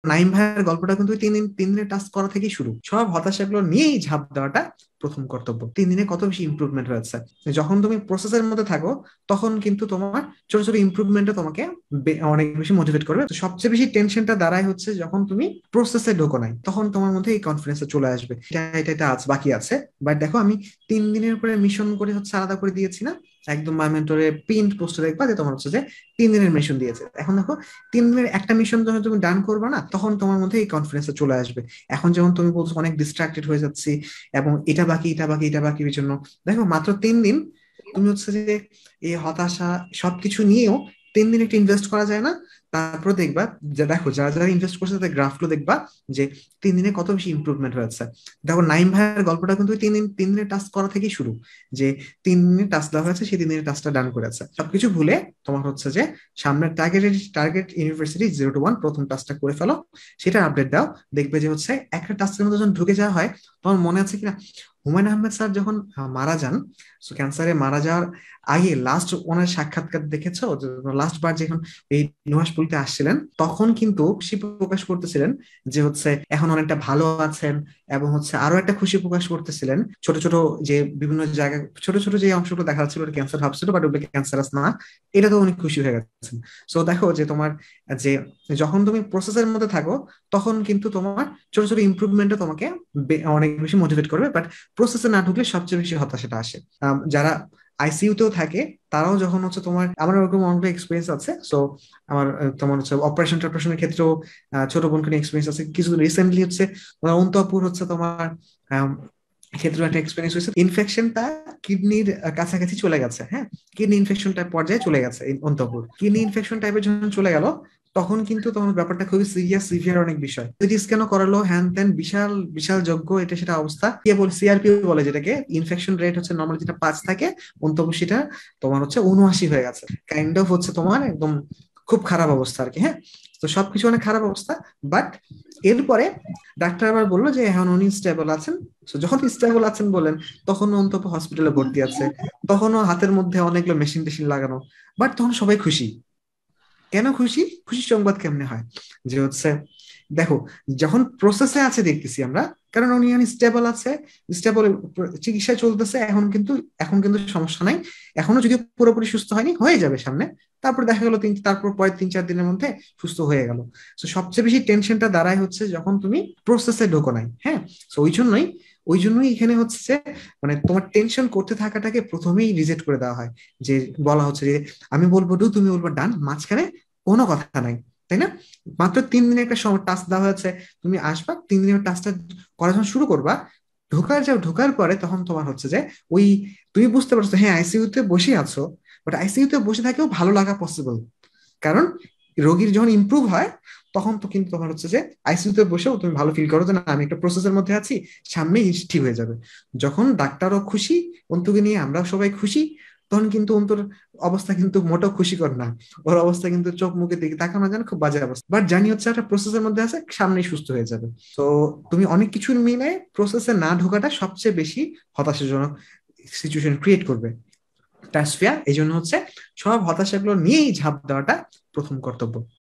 নাইম ভাইয়ের গল্পটা কিন্তু 3 দিনের টাস্ক করা থেকেই শুরু। সব হতাশাগুলো নিয়েই ঝাঁপ দেওয়াটা প্রথম কর্তব্য। 3 দিনে কত বেশি ইমপ্রুভমেন্ট হয়েছে। যখন তুমি প্রসেসের মধ্যে থাকো তখন কিন্তু তোমার ছোট ছোট ইমপ্রুভমেন্টও তোমাকে অনেক বেশি মোটিভেট করবে। তো সবচেয়ে বেশি টেনশনটা দাঁড়ায় হচ্ছে যখন তুমি প্রসেসে ঢোকো নাই, তখন তোমার মধ্যে এই কনফিডেন্সটা চলে আসবে, এটা এটা এটা আজ বাকি আছে। বাট দেখো আমি 3 দিনের উপরে মিশন করে হচ্ছে আলাদা করে দিয়েছি না, একদম মাই মেন্টরে প্রিন্ট পোস্টে দেখবা যে তোমার হচ্ছে যে 3 দিনের মিশন দিয়েছে। এখন দেখো 3 দিনের একটা মিশন যখন তুমি ডান করবে না, তখন তোমার মধ্যে এই কনফিডেন্সটা চলে আসবে। এখন যেমন তুমি বলছো অনেক ডিস্ট্রাক্টেড হয়ে যাচ্ছি এবং এটা বাকি এটা বাকি এটা বাকি জন্য, দেখো মাত্র 3 দিন তুমি হচ্ছে যে এই হতাশা সবকিছু নিয়েও 3 দিন একটু ইনভেস্ট করা যায় না? তারপর দেখবা যে দেখো যারা যারা ইনভেস্ট করছে তাদের গ্রাফগুলো দেখবা যে 3 দিনে কত বেশি ইমপ্রুভমেন্ট হয়েছে। দেখো নাইম ভাইয়ের গল্পটা কিন্তু 3 দিনের টাস্ক করা থেকেই শুরু। যে 3 দিনের টাস্ক দেওয়া হয়েছে, সেই 3 দিনের টাস্কটা ডান করেছে, সবকিছু ভুলে তোমার হচ্ছে যে সামনের টার্গেট ইউনিভার্সিটি 0 to 1 প্রথম টাস্কটা করে ফেলো, সেটা আপডেট দাও। দেখবে যে হচ্ছে একটা টাস্কের মধ্যে যখন ঢুকে যাওয়া হয়, তোমার মনে আছে কিনা হুমায়ুন আহমেদ স্যার যখন মারা যান, ক্যান্সারে মারা যাওয়ার আগে লাস্ট ওনার সাক্ষাৎকার দেখেছো? লাস্ট বার যখন এই নুহাসপুরীতে আসছিলেন, তখন কিন্তু খুশি প্রকাশ করতেছিলেন যে হচ্ছে এখন অনেকটা ভালো আছেন, এবং হচ্ছে আরো একটা খুশি প্রকাশ করতেছিলেন ছোট ছোট যে বিভিন্ন জায়গায় ছোট ছোট যে অংশগুলো দেখা যাচ্ছিল ক্যান্সার ভাবছিল, বাট ওগুলো ক্যান্সারাস না, এটা তো অনেক খুশি হয়ে গেছেন। সো দেখো যে তোমার যে যখন তুমি প্রসেসের মধ্যে থাকো তখন কিন্তু তোমার ছোট ছোট ইমপ্রুভমেন্টও তোমাকে অনেক বেশি মোটিভেট করবে। বাট প্রসেসে না ঢুকলে সবচেয়ে বেশি হতাশাটা আসে। যারা আইসিইউ তেও থাকে তারাও যখন হচ্ছে তোমার, আমার ওরকম অনেক এক্সপিরিয়েন্স আছে। সো আমার তোমার হচ্ছে অপারেশন টপারেশনের ক্ষেত্রেও ছোট বোনকে নিয়ে এক্সপিরিয়েন্স আছে। কিছু রিসেন্টলি হচ্ছে তোমার অন্তঃপুর হচ্ছে তোমার ক্ষেত্রে একটা এক্সপিরিয়েন্স হয়েছে, ইনফেকশনটা কিডনির কাছাকাছি চলে গেছে। হ্যাঁ, কিডনি ইনফেকশন টাইপ পর্যায়ে চলে গেছে অন্তঃপুর। কিডনি ইনফেকশন টাইপের যখন চলে গেল, তখন কিন্তু তোমার ব্যাপারটা খুবই সিরিয়াস সিভিয়ার অনেক বিষয়। সিটি স্ক্যানও করালো, হ্যান ত্যান বিশাল বিশাল যোগ্য এটা সেটা অবস্থা। কে বলে সিআরপি বলে যেটাকে, ইনফেকশন রেট হচ্ছে নর্মালি যেটা 5 থাকে, অন্তঃপুর সেটা তোমার হচ্ছে 79 হয়ে গেছে। কাইন্ড অফ হচ্ছে তোমার একদম খুব খারাপ অবস্থা আর কি। হ্যাঁ, তো সবকিছু অনেক খারাপ অবস্থা। বাট এরপরে ডাক্তার আবার বললো যে এখন উনি স্টেবল আছেন। তো যখন স্টেবল আছেন বলেন, তখন অন্তত হসপিটালে ভর্তি আছে, তখনও হাতের মধ্যে অনেকগুলো মেশিন টেশিন লাগানো। বাট তখন সবাই খুশি। কেন খুশি? খুশি সংবাদ কেমনে হয় যে হচ্ছে দেখো যখন প্রসেসে আছে দেখতেছি আমরা, কারণ উনি স্টেবল আছে, স্টেবল চিকিৎসা চলতেছে, এখন কিন্তু সমস্যা নাই। এখনো যদি পুরোপুরি সুস্থ হয়নি, হয়ে যাবে সামনে। তারপর দেখা গেল তারপর পরের 3-4 দিনের মধ্যে সুস্থ হয়ে গেল। তো সবচেয়ে বেশি টেনশনটা দাঁড়ায় হচ্ছে যখন তুমি প্রসেসে ঢোকো নাই। হ্যাঁ, তো ওই জন্যই এখানে হচ্ছে যে মানে তোমার টেনশন করতে থাকাটাকে প্রথমেই রিজেক্ট করে দেওয়া হয়। যে বলা হচ্ছে যে আমি বলবো ডু, তুমি বলবো ডান, মাঝখানে কোনো কথা নাই, তাই না? মাত্র 3 দিনের একটা সময় টাস্ক দেওয়া হয়েছে, তুমি আসবা 3 দিনের টাস্কটা করা যখন শুরু করবা, ঢোকার পরে তখন তোমার হচ্ছে যে ওই তুমি বুঝতে পারছো হ্যাঁ আইসিইউ তে বসে আছো, বাট আইসিইউ তে বসে থাকেও ভালো লাগা পসিবল। কারণ রোগীর যখন ইমপ্রুভ হয়, তখন তো কিন্তু তোমার হচ্ছে যে আইসিইউ তে বসেও তুমি ভালো ফিল করো যে না আমি একটা প্রসেসের মধ্যে আছি, সামনেই ঠিক হয়ে যাবে। যখন ডাক্তারও খুশি, অন্তুকে নিয়ে আমরাও সবাই খুশি, তখন কিন্তু অন্তর অবস্থা কিন্তু মোটেও খুশিকর না। ওর অবস্থা কিন্তু চোখ মুখের দিকে তাকানো যায় না, খুব বাজে অবস্থা। বাট জানি হচ্ছে একটা প্রসেসের মধ্যে আছে, সামনেই সুস্থ হয়ে যাবে। তো তুমি অনেক কিছু মিলে প্রসেসে না ঢোকাটা সবচেয়ে বেশি হতাশাজনক সিচুয়েশন ক্রিয়েট করবে। টাস্ক ফেয়ার এই জন্য হচ্ছে সব হতাশাগুলো নিয়েই ঝাঁপ দেওয়াটা প্রথম কর্তব্য।